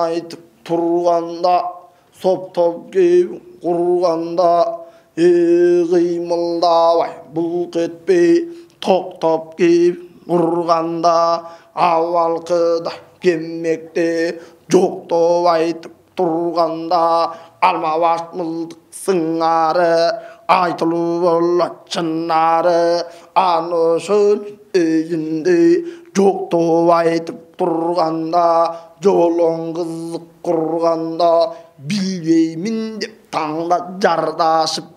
айтып тұрғанда, соп-топ кеп құрғанда, қимылдабай бұлқ етпей тоқтап кеп ұрғанда, авалқыда кеммекте жоқтап айтып тұрғанда, алмабаш мылтық сыңары айтылып болады шынары. Аны шөл үйінде жоқтап айтып тұрғанда, жолың қызық құрғанда, білмеймін деп таңда жардашып,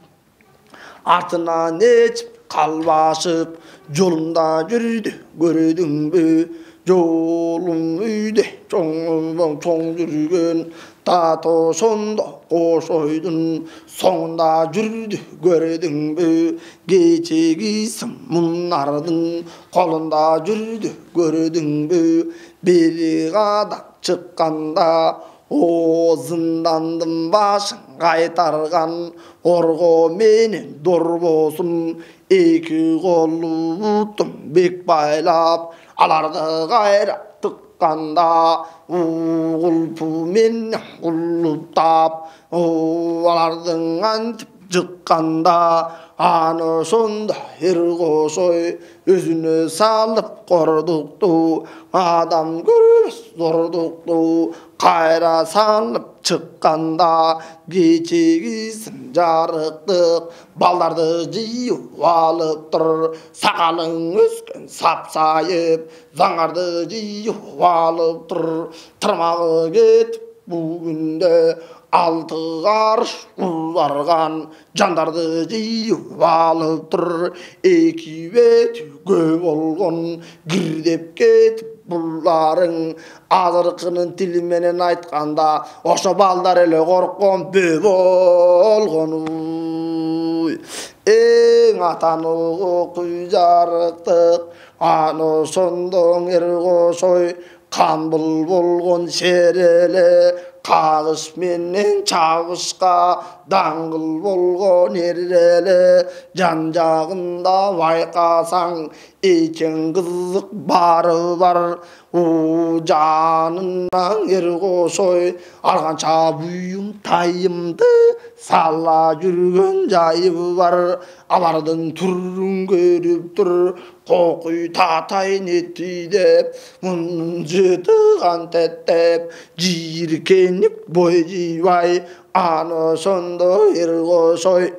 артынан ечіп қалбашып, жолында жүрді көрдің бе, жолым үйде чоң жүрген, тато сонда қош ойдың соңында жүрді көрдің бе, кечегісім мұнардың қолында жүрді көрдің бе, бері қадақ шыққанда, о зындандым башын қайтарған, орғы менен дор болсын, екі қолы ұттым бек байлап, аларды қайрап тыққанда, ұлпумен ұлыптап, алардың антып жыққанда, аны сонда ерғошой өзіне салып қордықты, адам көрмес зордықты, қайра салып шыққанда, кечегісін жарықтық, балдарды жиып алып тұр, сақалың өскен сап-сайып, заңарды жиып алып тұр, тырмағы кетіп бүгінде алты қарыш ұзарған, жандарды жиып алып тұр, екі беті көп болған, кірдеп кетіп бұларың, азырқының тіліменен айтқанда, ошо балдар еле қорққан бө болған. Ең атанығы құй жарықтық, аны сондың ерғошой, қан бұл болған шерелі, қағыш менен чағышқа даңғыл болған ерелі, жан жағында байқасаң екен қызық бары бар, жанынан ерғошой алғанша бұйым тайымды сала жүрген жайы бар, алардың түрін көріп тұр, қоқүй татай нетті деп, мұның жеті қантеттеп, жиркеніп бой жибай, аны сонда ерғошой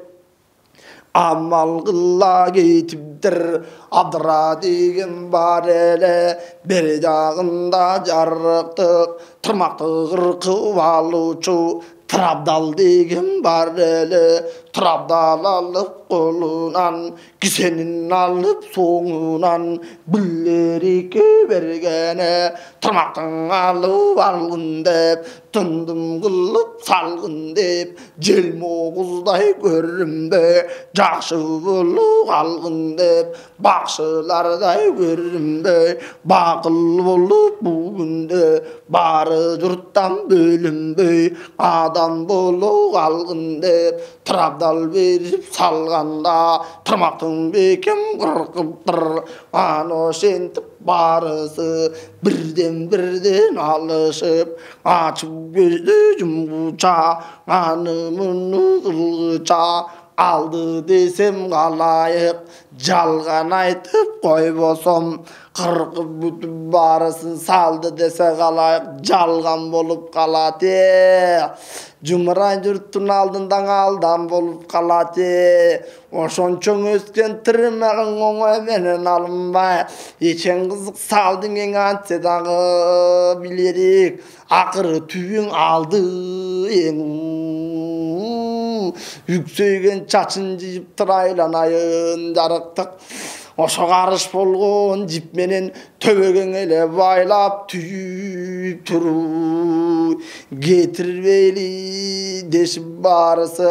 амал қыла кетіптір. Абдыра деген бар әлі, бер жағында жарықтық, тұрмақты қырқып алушы, Трабдал деген бар әлі, Трабдал алып қолынан, кісенін алып соңынан, білеріке бергені, тұрмақтың алып алғын деп, тұндым қылып салғын деп, жел моғыздай көрімді, жақшы болып алғын деп, бақшылардай көрімді, бақыл болып бүгінді, бары жұрттан бөлінбей, адам болып алғын деп, Трабдал беріп салғанда, тұрмақтың бекем қырқып тұр, аны шентіп барысы, бірден алышып, ашып көзді жұмғыча, аны мұны қылғыча, алды десем қалайық, жалған айтып қойбосам, қырқып бүтіп барысын салды десе қалайық, жалған болып қалады. Жұмырай жұрттың алдындан алдан болып қалады. Ошон чоң өскен тірмәғін оңай менен алынбай, ечен қызық салдың ең антсе дағы білерік, ақыры түйін алды ең. Үксейген чачын жиып тұрайланайын жарықтық. Ошо қарыш болған жип менен төбеген еле байлап түйіп тұру. Кетірбейли дешіп барысы,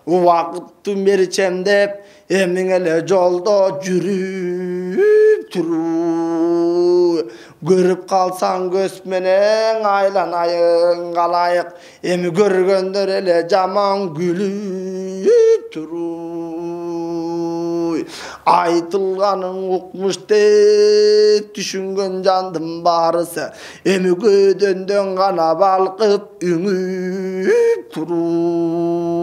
уақытты мерчем деп, емің еле жолда жүріп тұру. Көріп қалсаң көз менен айланайын қалайық, емі көргендер еле жаман күліп тұру. Aytılganın ukmuş deyip düşüngön jandım barısı. Emi gödöndön gana balkıp üngüp turuy.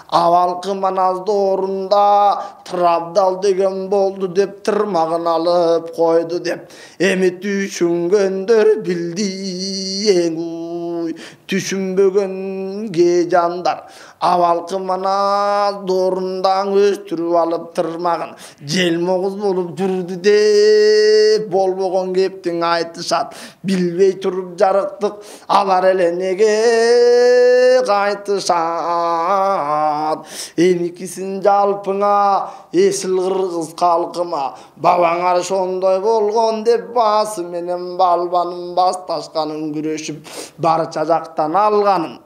Avalkı manaz doğrunda Trabdal degen boldu dep tırmağın alıp koydu dep. Emi düşüngöndür bildiyen uy. Düşünbögön gecandar. Avalkı manaz doğrundan östürüp alıp tırmağın. Jelmoğuz bolup durdu dep. Bol boğun keptin aytışat. Bilbey turup jarıktık. Alar ele nege kaytışat. Emikisin jalpına esil kırgız kalkıma. Babaňar şondoy bolgon dep bası menen balbanım bastaşkanın güreşip barça jaktan alganın.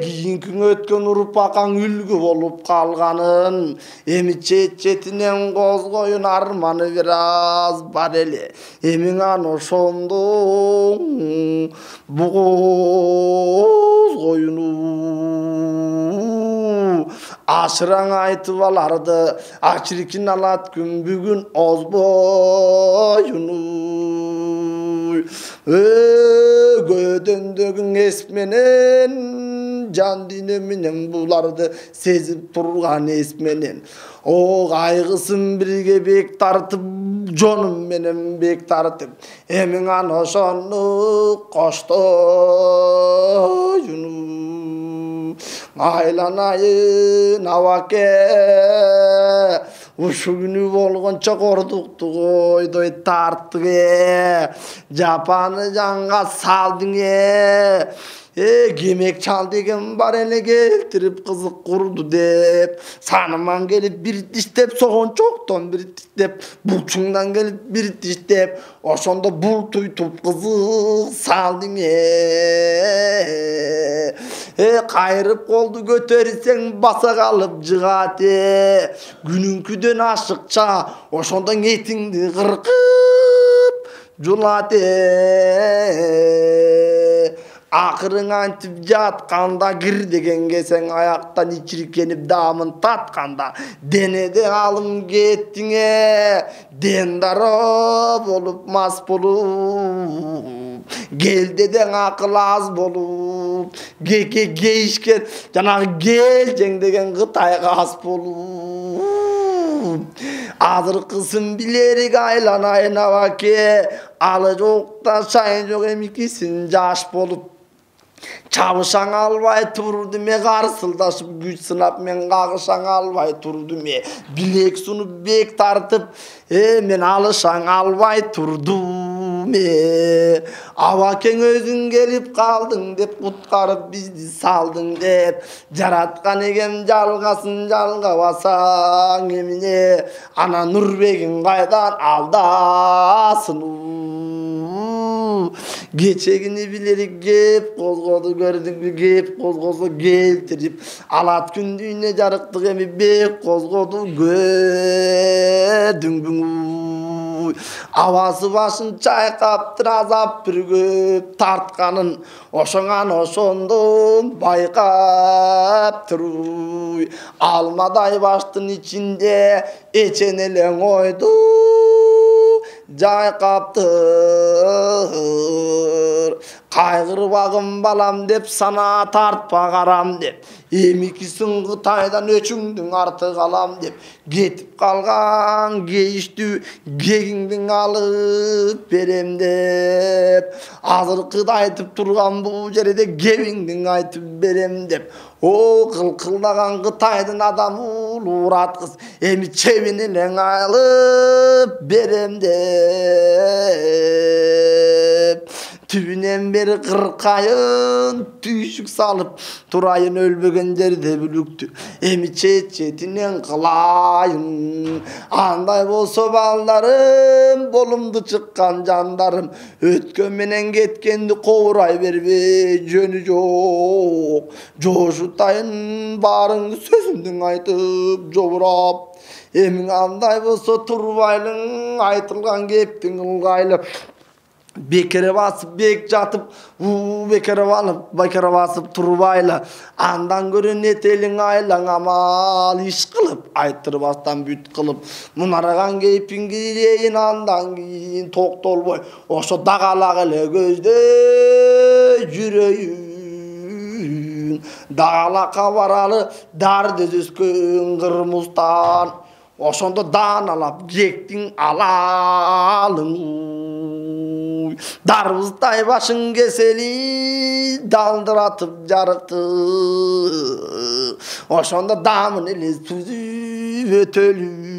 Kийinki ötken urpakaň ülgü bolup kalganın. Emi çet-çetinen kozgoyun armanı biraz bar ele. Emin ano şondon bu kozgoyunu aşıran aytıp alardı. Açirikin alat gün bugün ozboyunu. Gödöndögün esmenen can dineminen bulardı sezip turgan esmenen. O kaygısın birge bek tartıp jonum menen bek tartıp emin ano şonu koştoyunu. Aylanayın avake uşu günü bolgonça korduktu koydoy tarttık Japanı janga saldın Gemek çal degen bar ele keltirip kızık kurdu dep. Sanıman gelip bir diştep soğun çoktan bir diştep. Bulçundan gelip bir diştep. Oşonda bul tuytup kızık saldın Kayırıp koldu götürsen basa kalıp jıgat Gününküden aşıkça oşondan etindi kırkıp julat Akırın antip jatkanda gir degenge sen ayaktan içirkenip damın tatkanda denede alım gettiňe dendara bolup mas bolup gel deden akıl az bolup geyişken jana gelceň degen Kıtayga as bolup azırkısın bilerik aylanayın avake alı jokta sayın jok emikisin jaş bolup Çavuşan albay turdu me garsıldaşıp güç sınap men gagışan albay turdu me bilek sunup bek tartıp men alışan albay turdu me avaken özün gelip kaldın dep kutkarıp bizdi saldın dep jaratkan egem jalgasın jalgabasaň emine ana Nurbegin kaydan aldasın Geçegini bilerik gep kozgodu gördük bir gep kozgodu geltirip alat kündüğüne jarıktık emi bek kozgodu gördüm avası başın çaykaptır azap bir göp tartkanın oşoňan oşondon baykaptır almaday baştın içinde eçeneleň oydu Jay kaptır kaygırbagım balam dep sana tartpa garam dep emikisin Kıtaydan öçüңdün artık alam dep getip kalgan geyiştü gegiňden alıp berem dep azırkıda aytıp turgan bu жерede gebiňden aytıp berem dep o kılkıldagan Kıtaydan adam ulurat kız emi çevinilen alıp berem dep tübünen beri kırkayın tüyüşük salıp turayın ölbögenleri de bülüktü emi çet-çetinen kılayın anday bolsa ballarım bolumdu çıkkan jandarım ötkön menen ketkendi kovuray berbe jönü jok joşutayın barın sözümdün aytıp joburap emin anday bolsa turbaylyň aytylgan keptiň ılgaylı Bekere basıp bek jatıp bekere basıp turbayla andan göre netelin aylan amal iş kılıp aytırbastan büt kılıp munaragan keypin gideyin andan giyin toktolboy oşo dağalak ele gözde yüreğin dağalaka varalı dardı düzkün kırmızdan oşonda danalap jektin alalın darvızday başın keseli daldıratıp jarıktı oşonda damın eli tüzü ötölü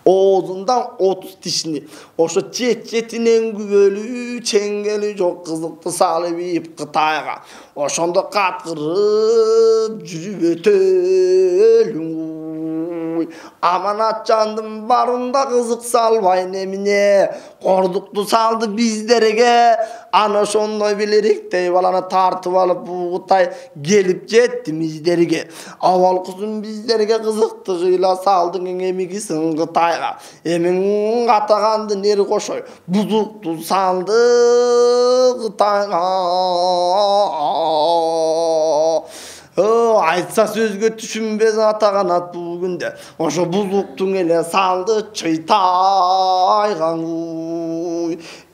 oğuzundan 30 dişini oşo çetinen güvölü çengeli çok kızıktı salıp Kıtayga oşonda katkırıp жүрüp ötölü amanat candım barında kızık salvay nemine korduktu saldı bizlerge ana şondoy bilirik deyvalana tartıp alıp buğutay gelip jetti bizlerge aval kuzum bizlerge kızıktığıyla saldın emigisin Kıtayga emin katagandı neri koşoy buzuktu saldı Kıtayga aytsa sözgө düşünbez atagan at bugünde oşo buzuktun ele saldı çıytaygan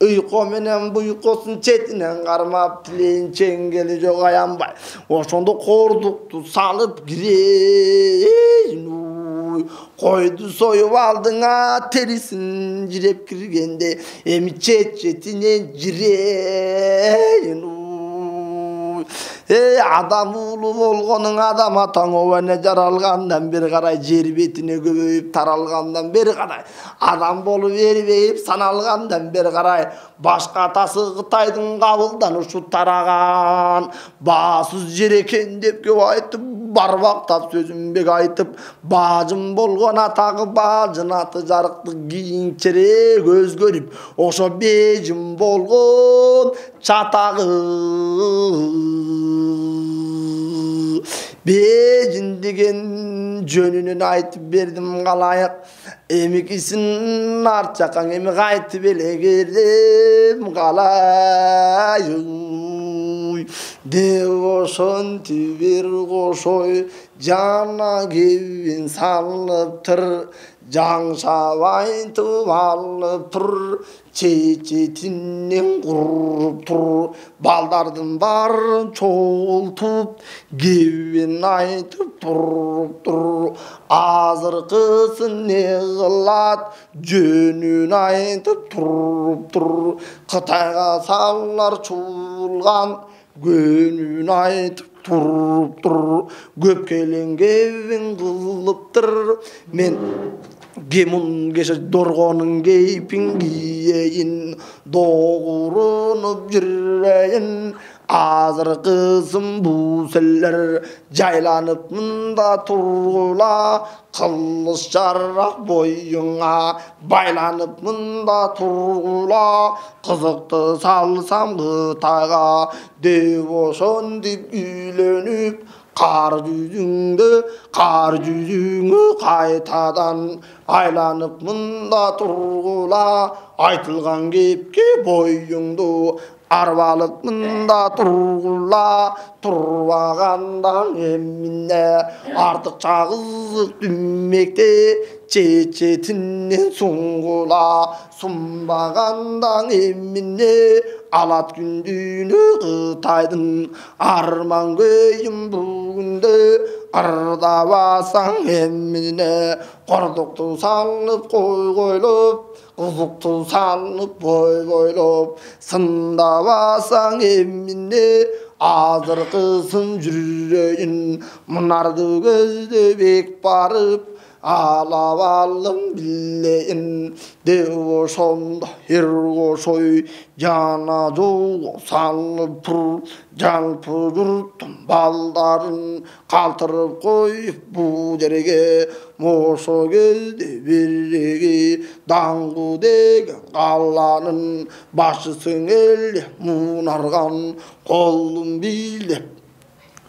uyku menen buykosun çetinen karmap tileyin çengeli jok ayanbay oşondo korduktu salıp gireyin koydu soyup aldığına terisin jirep kirgende emi çetine jireyin adam ulu bolgonun adam atan ovene jaralgandan beri karay jer betine köböyüp taralgandan beri karay adam bolup eribeyip sanalgandan beri karay başka atası Kıtayдын kabıldan uşu taragan basız jer eken dep köp aytıp barbaktap sözün bek aytıp bacım bolgon atagı bacın atı jarıktı kийинчере göz görüp oşo bejim bolgon çatagı bejin degen jönünün aytıp berdim kalayak emikisin arçakan emi kaytıp ele gerdim kalayık devoşon tibir koşoy cana gevin sallıptır Can şavay tuvalıp tur çeçetinin kurup tur baldardın bar çoğultup gevin aytıp turup tur azır kısın ne kılat jönün aytıp turup tur Kıtayga sallar çulgan gönün aytıp turup tur köpkelin gevin kılıptır men gemun geçe dorgonun geypin giyeyin doğurunup jireyin azır kızım bu seller caylanıp mında turgula kılıç jarrak boyuna baylanıp mında turgula kızıktı salsam Kıtayga devoşon dip ülenüp kar yüzüngü kaytadan aylanıp mında turgula aytılgan kepke boyuңdu arbalık mında turgula turbagandan emine artık çağızlık dümmekte çeçetinden sungula sumbagandan emine alat gündüğünü Kıtayдын arman köyüm bugünde arda basan emine korduktu sallıp koy koylup kızıktı sallıp boy boylup sında basan emine azır kızın yüreğin mınardı gözde bek barıp alavalım bileyin devoşonda her koşoy cana joğu sallıp jalpı yurtun baldarın kaltırıp koyup bu derege moşo gezde birregi dangı degen kallanın başısın elle munargan kolun bilep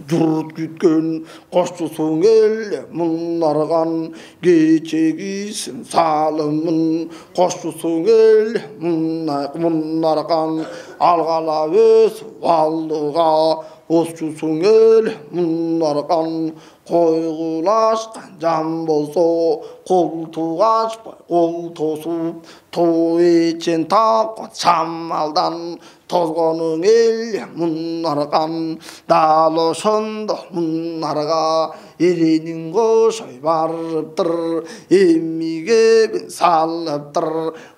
Jurt gütken koştusun elle munlargan geçegisin salımın koştusun elle munlargan algala öz valdıga osçusun elle munlargan koygulaşkan can bolso koltuğ açpay kol tosup toğ için takon şammaldan tozgonun elle munlargan dalo sonda munlarga erinin koşoy barıptır emmige bin salıptır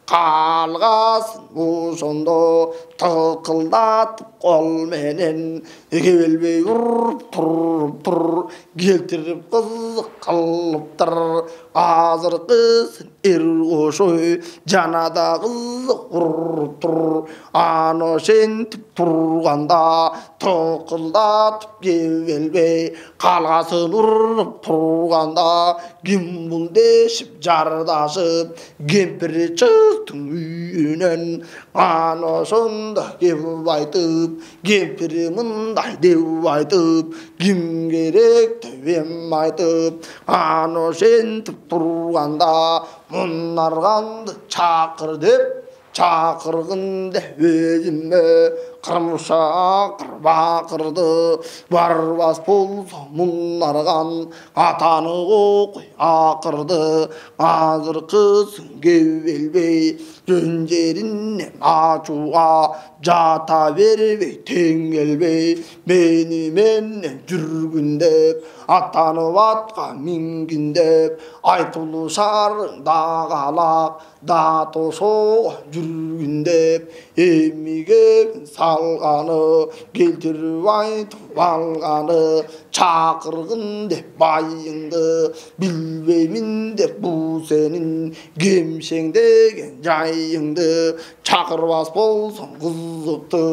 kalgasın uşondo tıkıldatıp kol menen gebelbey urup turup keltirip kızık kılıptır azırkısın er koşoy janada kızık urup tur ano şentip turganda tıkıldatıp gebelbey kalgasın urup turganda kim bul deşip jardaşıp kempiri çıktın үйінен ano sonda kep aytıp kempiri mындай деп айтып kim керек деп em aytıp ano şentip turganda munargandı çakır деп çakırgın деп özüme kırmışakır bakırdı barbas bolsa munargan atany koy akırdı azırkısın gebelbey jönjerinden açuğa jata berbey teң kelbey meni menden жүрgүn деп аттанып атка мингин деп айтылышарың дагалак да тошого жүргүн деп эмиге салганы келтирип айтып алганы чакыргын деп байыңды билбеймин деп бул сенин кемшеңдеген жайыңды чакырбас болсоң кызыкты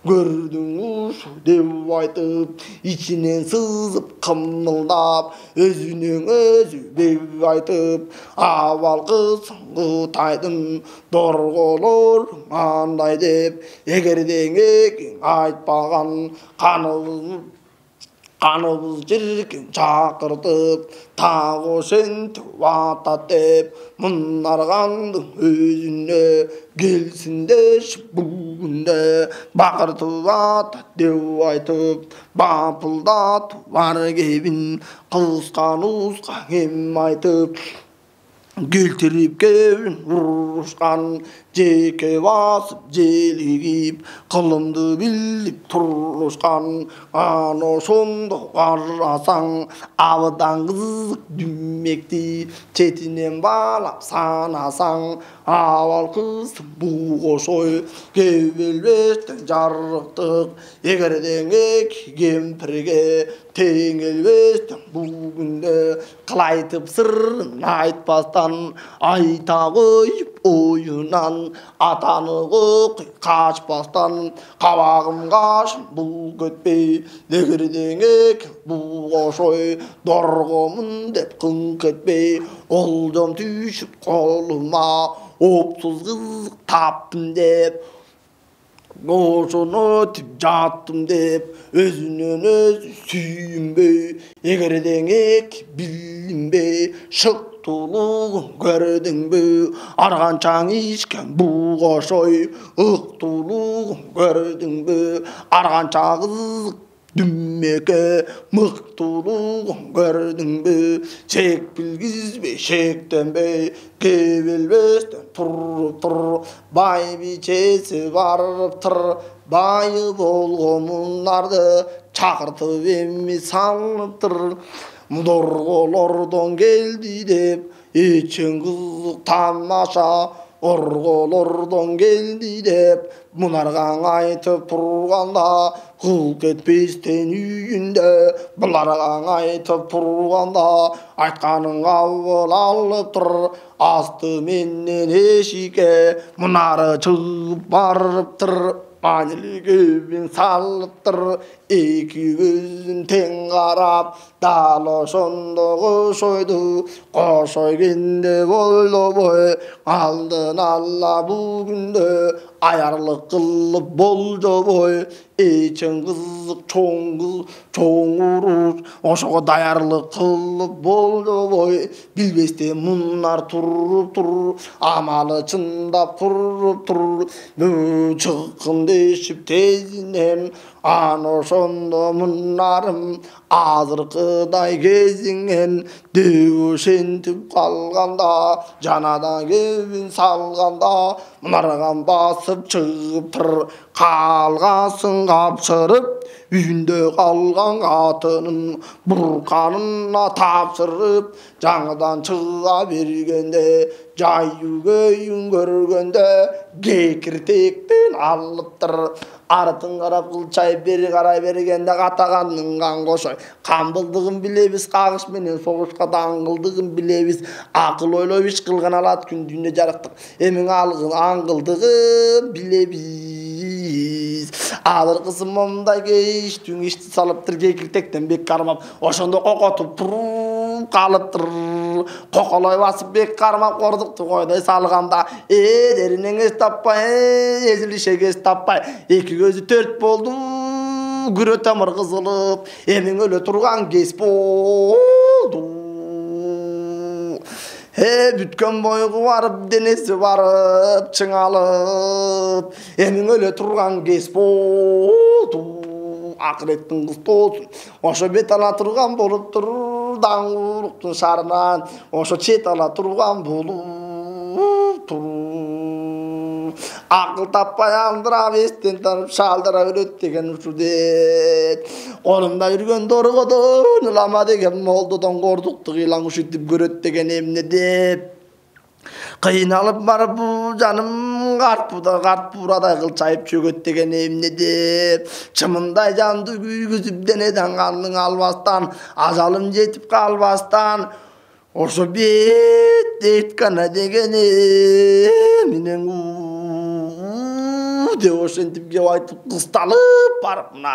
көрдүң ушу деп айтып ичинен сызып кымылдап өзүнөн өзү беп айтып абал кызсың кытайдын дорголоруң андай деп эгердең айтпаган kanımız jirken çakırtıp tağı şentip atat dep munargandın özüne gelsin deşip bugünde bakırtıp atat dep aytıp bapıldatıp var gebin kıskan uskan hem aytıp keltirip kebin uruşkan jeke basıp jeligip kılımdı bilip turuşkan ano şondo karasaң abıdan kızık dümmekti çetinen balap sanasaң abal kızım bu koşoy gebelbekten jarıktık egerden eki kempirge teң kelbestен bugünde kılaytıp sırrın aytpastan ayta koyup oyunan atany koy kaçpastan kabagım kaşım bul kötpey negirden ekin bu koşoy dorgomun dep kınk etpey oldum tüşüp koluma opsuz kızık taptım dep Oşunu ötüp jattım dep özünden özü sүйünбөй эгердең эки билинбей шык тулугун көрдүңбү арганчаң ичкен бул кошой ык тулугун көрдүңбү арганча кызык дүммеке мыктуулугун көрдүңбү шек билгизбей шектенбей кебелбестен тур бай бичеси барыптыр байы болгонуңарды чакыртып эми салыптыр дорголордон келди деп эчең кызык тамаша орголордон келди деп мунаргаң айтып турганда кыл кетпестен үйүндө буларгаң айтып турганда айтканың кабыл алыптыр асты менен эшикке мунары чыгып барыптыр Anilgöbün salıptır iki gözün teң qarap dal oşondo koşoydu koşoy kende boldo boy aldın alla bugündö ayarlık kılıp boljoboy eçen kızık çoğun uruş oşogo dayarlık kılıp boljoboy bilbeste munlar turup amalı çındap kurup çıkın deşip tezinen an oşondo munlarım azırkıday gezingen dövüşentip kalganda janada kebin salganda munargan basıp çıgıp kalgasın kapsırıp үйünde kalgan katının burkanına tapsırıp жаңыдан çığa bергende жайы көйін көргенде кекіртектен алыптыр артын қарап қылчай бері қарай бергенде қатағанның қан қошой қамбылдығын білебіз қағыш менен соғышқа даңғылдығын білебіз ақыл ойлап еш қылған алат күн дүние жарықтық емің алғын аңғылдығын білебіз алыр қызым мұндай кеш түңешті салыптыр кекіртектен бек қармап ошондо қоқотып қалыптыр қоқалай басып бек қармап қордықты қойдай салғанда дерінен ес таппай езілішек ес таппай екі көзі төрт болды күре тамыр қызылып емің өлі тұрған кес болды бүткен бойғы барып денесі барып чыңалып емің өлі тұрған кес болды ақыреттің құсты olsun ошо бет ала тұрған болып тұр даңғыруқтың шарынан ошо чет ала тұрған болып тұр ақыл таппай андырап естен танып шалдыра өрет деген ушудет қолымда жүрген дорғодон ылама деген молдодон кордукту кыйлаң ушитип көрөт деген эмне деп кыйналып барып бул жаным карт бурадай кылчайып чөгөт деген эмне деп чымындай жанды күйгүзүп денеден каның албастан ажалым жетип калбастан ошо бет эткана деген менен деп ошентип кеп айтып кысталып барып мына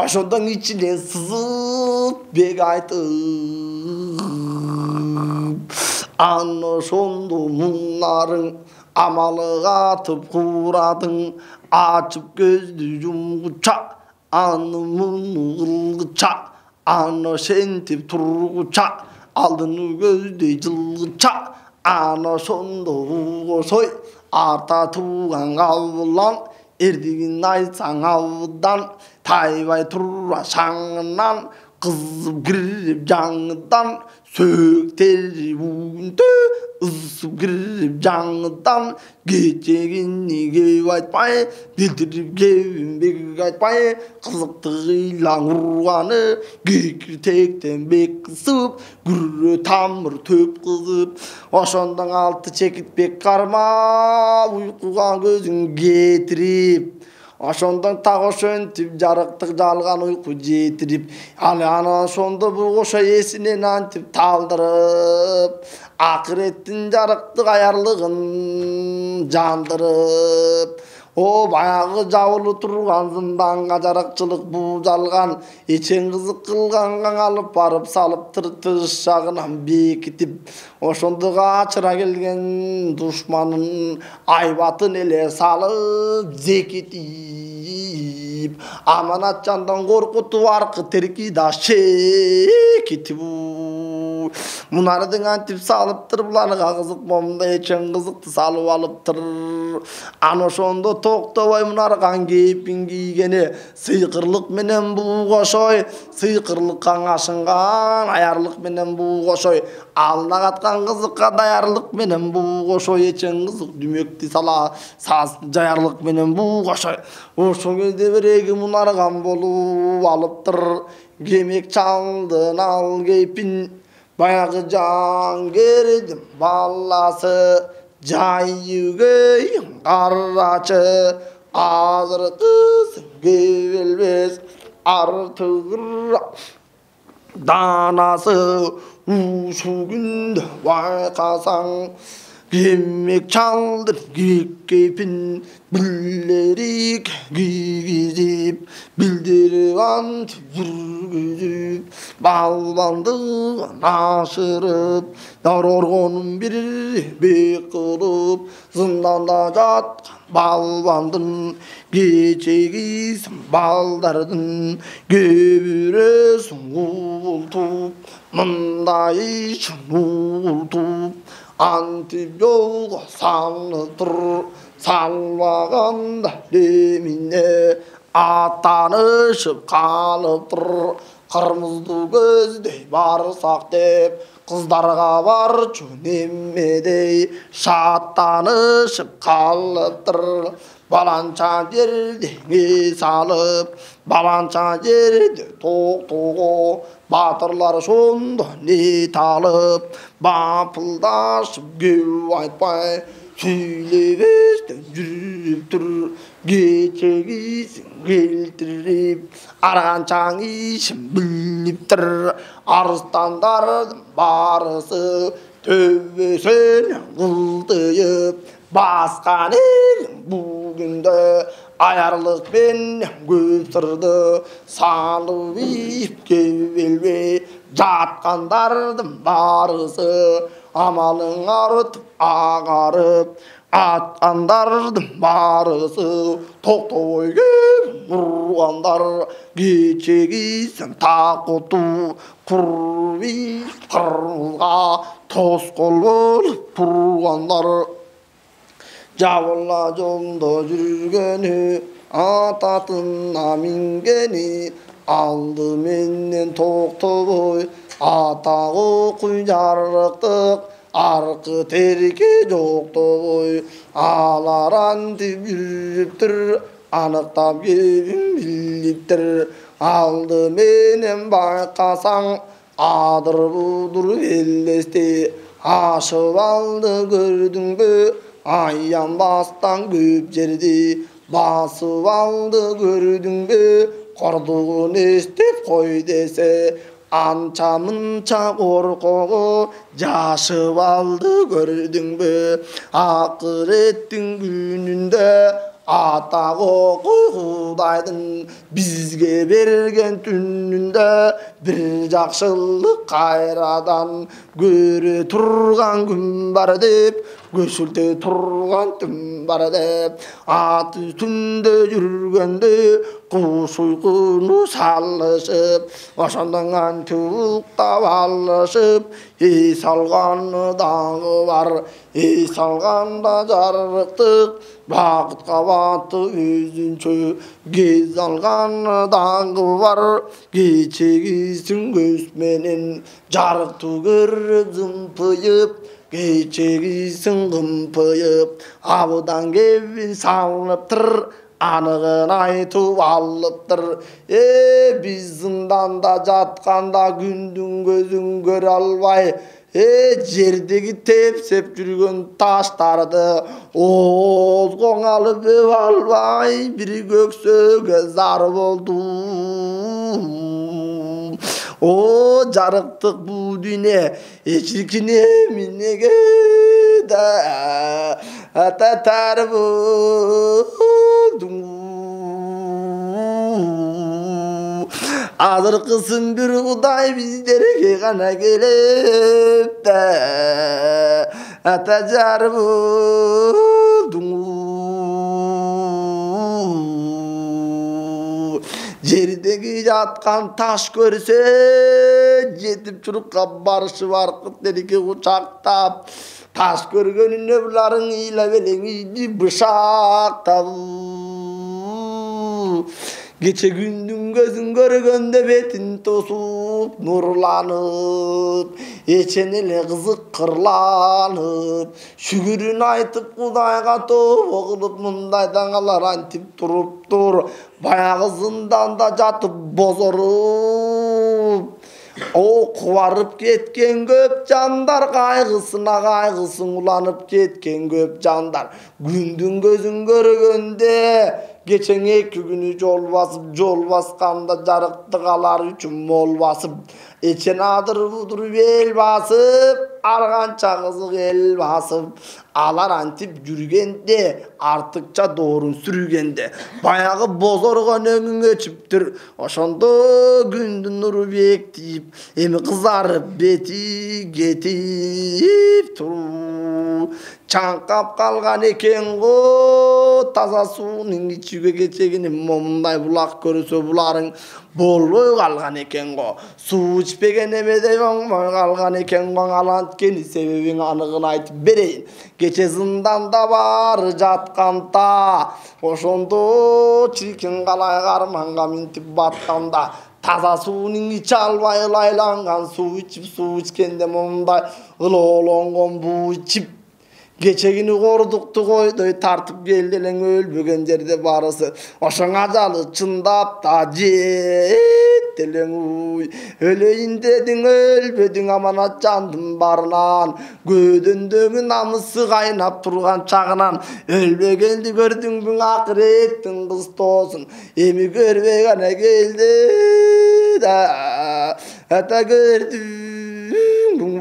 ошондон ичинен сызып бек айтып аны ошондо муңларың амалы катып куурадың ачып көздү жумгуча аны муну кылгыча аны ошентип тургуча алдыны көздөй жылгыча аны ошондо кошой арта тууган кабылан эрдигин айтсаң абыдан тайбай тура шаңынан кызып кирип жаңыдан сөктери бүгүнтө ысып кирип жаңыдан кечегини кеп айтпай билдирип кебин бек айтпай кызыкты кыйлаң урганы кекиртектен бек кысып күрө тамыр төп кызып ошондон алты чекит бек кармап уйкуга көзүн кетирип ошондон так ошентип жарыктык жалган уйку жетирип аны ошондо бул кошо эсинен антип талдырып акыреттин жарыктык аярлыгын жандырып о баягы жабылы турган зынданга жарыкчылык буу жалган эчең кызык кылганга алып барып салып тыртыш жагынан бекитип ошондо качыра келген душманын айбатын эле салып зекитип аманат жандан коркутуп аркы терки да шекитип мунардын антип салыптыр буларга кызык момунда эчең кызыкты салып алыптыр аны ошондо токтобой мунарган кейпин кийгени сыйкырлык менен бул кошой сыйкырлыкка ашынган аярлык менен бул кошой алына каткан кызыкка даярлык менен бул кошой эчең кызык дүмөктү сала жаярлык менен бул кошой ошол кезде биреги мунарган болуп алыптыр кемек чалдын ал кейпин баягы жангердин баласы жайыгөй карачы азыр кыз кебелбес артыгыра данасы ушу күндө байкасаң Kemik çaldır keyfin Billerik gizip Bildirigan vurguzip Balbandı aşırıp Dar orgonun bir bekılıp Zindanda jatkan balbandın Geçegisin baldardın Göbüresin uğultup Mında için uğultup Antip yolga sallıtır Salvaganda demine Attanışıp kalıptır Kırmızı gözdey barsak dep Kızdarga barçu nemmedey Şattanışıp kalıptır Balança yerde salıp Balança yerde tok togo Batırlar şonda ne talıp Bapıldaşıp göv aytpay Süylebesten yürüptür Geçegisin geltirip Argançan işin biliniptir Arıstandarın barısı Tövbesini kıldıyıp Baskan elin bugünde Ayarlık beni götürdü Salıvip kevelve Jatkandardım barısı Amalın artıp ağarıp Atkandardım barısı Toktoy gibi vurgandar Geçegisin takutu Kurvi kırmızga Toz kol olup turgandar Javalla jolda жүрgeni Atatına mingeni Aldı menden toktoy Atağı kuy jarıktık Arkı terke joktoy Alaran dip yürüptür Anıktap gebim biliptir Aldı menen baykasan Adır budur ellesti Aşıp aldı gördün bö Ayyan bastan köp жерdi Basıp aldı gördün bö Korduğun estep koy dese Ança mınça korkoğu Jaşıp aldı gördün bö Akırettің gününde Atağı koy Hudaydın bizge bergen tününde Bir jakşılık kayradan Göre turgan gün bar dep Göçülte turgan tüm bar dep At üstünde yürgende Kuş uykunu salışıp Oşondan antuqta balışıp salganı dağı var salganda jarıktık Vakıtqa batı özünçö Gez alganı dağı var Geçegisin gösmenen Jarıktı görüp zımpıyıp Geçegisin gımpıyıp Abudan kevin sallıptır Anığın aytıp allıptır Biz zindanda jatkanda Gündün gözün göre albay Jerdegi tepsep жүрgön taştardı Ozgoň alıp alбай Biri göksöge zar boldu O jarıktık bu düne Eçirkine minege da Atatar buldum Azırkısın bir Huday bizlerge gana gelip de Atacar buldum Jerdegi jatkan taş görse Jetip çurukka barışı barkıt dediki uçaktap Taş görgönün öbüların ila belengiydi bışaktap Geçe gündün gözün görgönde betin tosup nurlanıp Eçenele kızık kırlanıp Şükürün aytıp Kudayga toba kılıp Mundaydan alar antip turup dur Bayağı zindanda jatıp bozorup O kuvarıp ketken köp jandar Kaygısına kaygısın ulanıp ketken köp jandar Gündün gözün görgönde Geçen 2 günü jol baskanda jarıktık alar üçün mol basıp Eçen adır budur bel basıp argança kızık el basıp alar antip жүргенде артыкча доорун сүргенде баягы бозоргон өңүңө чиптир ошондо күндүн нуру бектип эми кызарып бети кетип туруп чаңкап калган экен го таза суунун ичүүгө кечегине момундай булак көрсө буларың болбой калган экен го суу ичпеген эмеде оңмой калган экен го аланткени себебин аныгын айтып берейин кече зынданда бары жатканда ошондо чиркин калай карманга минтип батканда таза суунун иче албай лайланган суу ичкенде момундай ылоолонгон буу ичип кечегини кордукту койдой тартып келди элең өлбөгөн жерде барысы ошоң ажалы чындап да жетти элең уй өлөйүн дедиң өлбөдүң аманат жандын барынан көөдөндөгү намысы кайнап турган чагынан өлбөгөндү көрдүңбү акыреттин кызтоосун эми көрбөй гана келди да ата көрдүң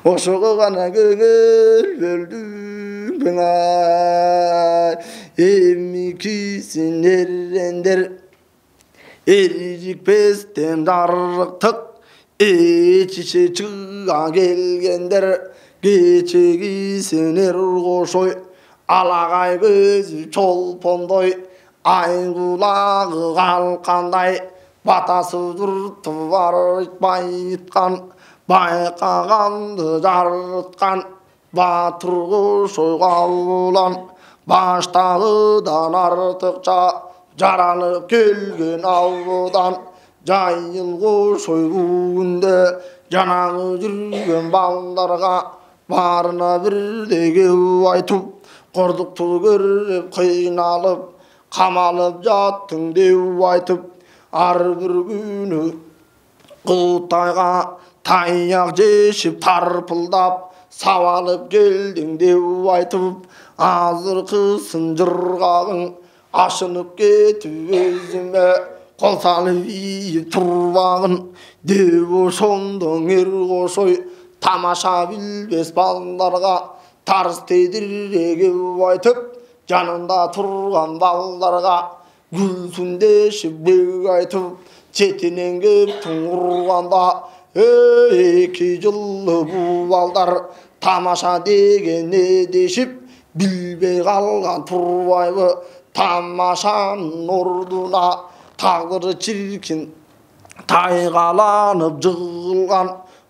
ошого гана көңүл бөлдүң ай эмикисин эрендер эрикпестен жарыктык эчише чыга келгендер кечегисин эр кошой алагай көзү чолпондой ай кулагы калкандай батасы журту барытпайткан байкаганды жарыткан батыр кошой калулан баштагыдан артыкча жаранып келген албыдан жайыл кошой бүгүндө жанагы жүргөн балдарга баарына бирдей кеп айтып кордукту көрүп кыйналып камалып жаттың деп айтып ар бир күнү кытайга таяк жешип тарпылдап сабалып келдиң деп айтып азыркысын жыргагың ашынып кетип өзүмө кол салып ийип турбагын деп ошондон эр кошой тамаша билбес балдарга тарс тедире кеп айтып жанында турган балдарга күлсүн дешип бек айтып четинен кеп туңурганда эки жылы бул балдар тамаша деген не дешип билбей калган турбайбы тамашанын ордуна тагдыры чиркин тайгаланып жыгылган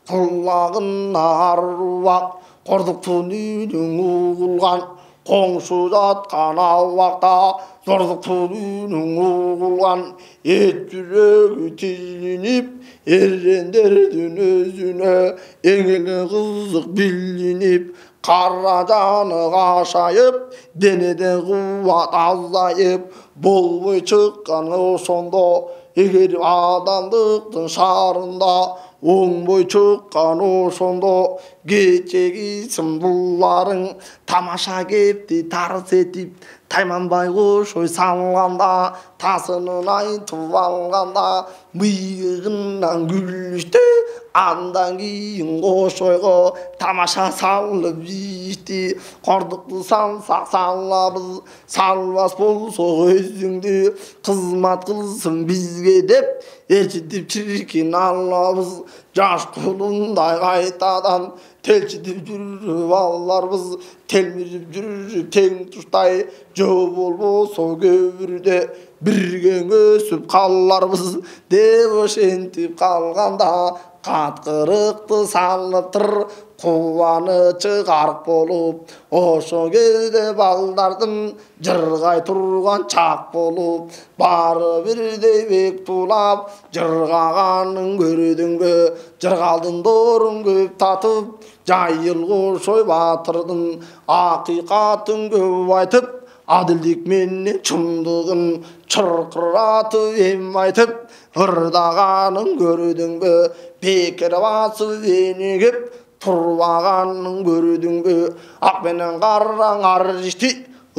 кулагына арбак кордуктун үнүн угулган коңшу жаткан абакта зордуктун үнүн угулган эт жүрөгү тилинип эрендердин өзүнө эң эле кызык билинип кара жаны кашайып денеде кубат азайып болбой чыккан ошондо эгер адамдыктын шаарында оңбой чыккан ошондо кечегисин буларың тамаша кепти тарс этип тайманбай кошой салганда тасынын айтып алганда мыйыгынан күлүштү андан кийин кошойго тамаша салып ийишти кордукту салсак салабыз салбас болсок өзүңдү кызмат кылсын бизге деп ээрчитип чиркин алабыз жаш кулундай кайтадан телчитип жүрүп аларбыз телмирип жүрүп тең туштай жо болбосо көбүрдө бирге өсүп каларбыз деп ошентип калганда каткырыкты салыптыр кубанычы карк болуп ошо кезде балдардын жыргай турган чак болуп баары бирдей бек тулап жыргаганын көрдүңбү жыргалдын доорун көп татып жайыл кошой баатырдын акыйкатын көп айтып адилдик менен чындыгын чыркыратып эм айтып ырдаганын көрдүңбү бекер басып энигип турбаганын көрдүңбү ак менен караң ар ишти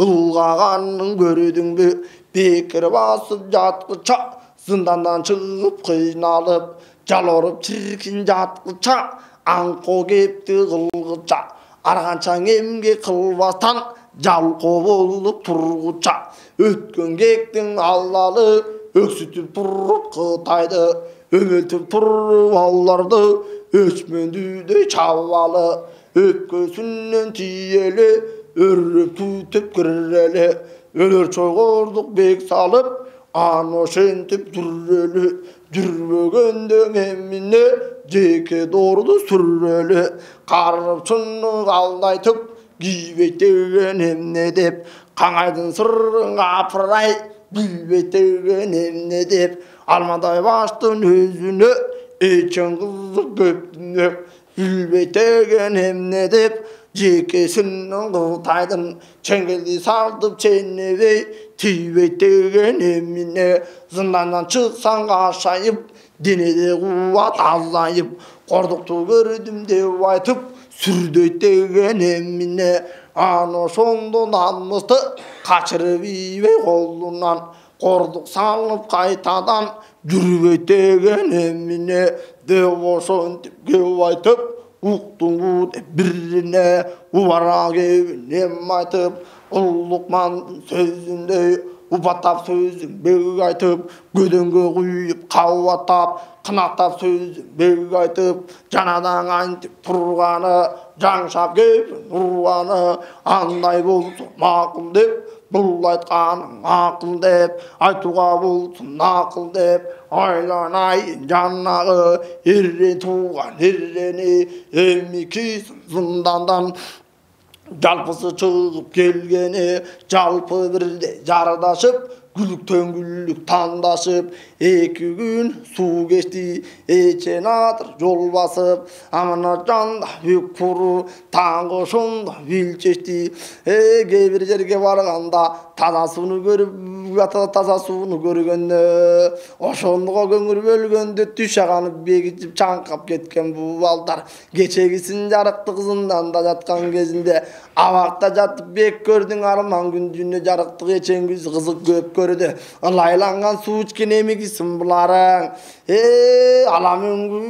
ылгаганын көрдүңбү бекер басып жаткыча зындандан чыгып кыйналып жалорып чиркин жаткыча аңко кепти кылгыча арганчаң эмге кылбастан жалко болуп тургуча өткөн кектин аллалы өксүтүп туруп кытайды өмөлтүп туруп алларды өчмөндүдөй чабалы өпкөсүнөн тиеле өрүп түтүп киреле өлөр чойгордук бек салып аны ошентип жүрөлү жүрбөгөндө эмине жеке доорду сүрөлү карып чынны алдайтып кийбейт деген эмне деп каңайдын сыррын капырай билбейт деген эмне деп алмадай баштын өзүнө эчен кызык көптүнө билбейт деген эмне деп жекесинин кытайдын чеңгелди сартып ченебей тийбейт деген эмне зындандан чыксаң кашайып денеде кубат азайып кордукту көрдүм деп айтып сүрдөйт деген эмне аны ошондо намысты качырып ийбей колунан кордук салып кайтадан жүрбөйт деген эмне деп ошентип кеп айтып уктуңбу деп бирине убара кеп эм айтып улукмандын сөзүндөй упатап сөзүн бек айтып көдөңгө куюп кабаттап кынактап сөзүн бек айтып жанадан антип турганы жаңшап кеп урганы андай болсо макул деп бул айтканың акыл деп айтууга болсун акыл деп айланайын жанагы эрен тууган эрени эмикисин зындандан жалпысы чыгып келгени жалпы бирде жардашып күлүктөн күлүк тандашып эки күн суу кечти эчен атыр жол басып амана жанда бүк куру таңгы ошондо бил чечти кээ бир жерге барганда таза сууну көрүп таза сууну көргөндө ошондого көңүл бөлгөндө түш аганып бегичип чаңкап кеткен бул балдар кечегисин жарыктык зынданда жаткан кезинде абакта жатып бек көрдүң арман күндүнө жарыктык эчен кызык көп көрдү ылайланган суу ичкен эмигисин буларың ала мөңгү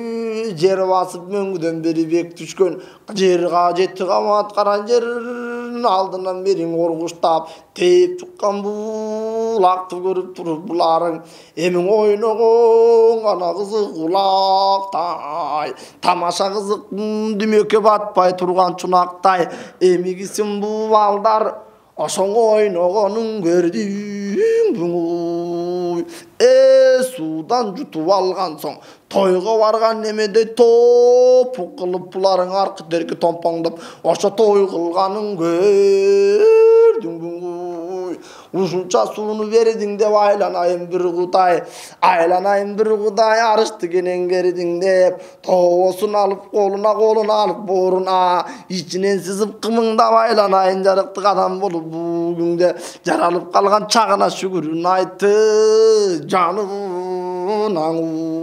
жер басып мөңгүдөн бери бек түшкөн жерга жети кабат кара жердин алдынан бери оргуштап тээп чуккан булакты көрүп туруп буларың эмиң ойногон гана кызык улактай тамаша кызык дүмөккө батпай турган чунактай эмигисин бул балдар ошоңо ойногонун көрдүңбү суудан жутуп алган соң тойго барган немедей топук кылып буларың аркы терки томпоңдоп ошо той кылганын көрдүңбү ушунча сууну бердиң деп айланайын бир кудай арышты кенен кердиң деп тоосун алып колуна алып бооруна ичинен сызып кымыңдап айланайын жарыктык адам болуп бул күндө жаралып калган чагына шүгүрүн айтты жаныбын аңуу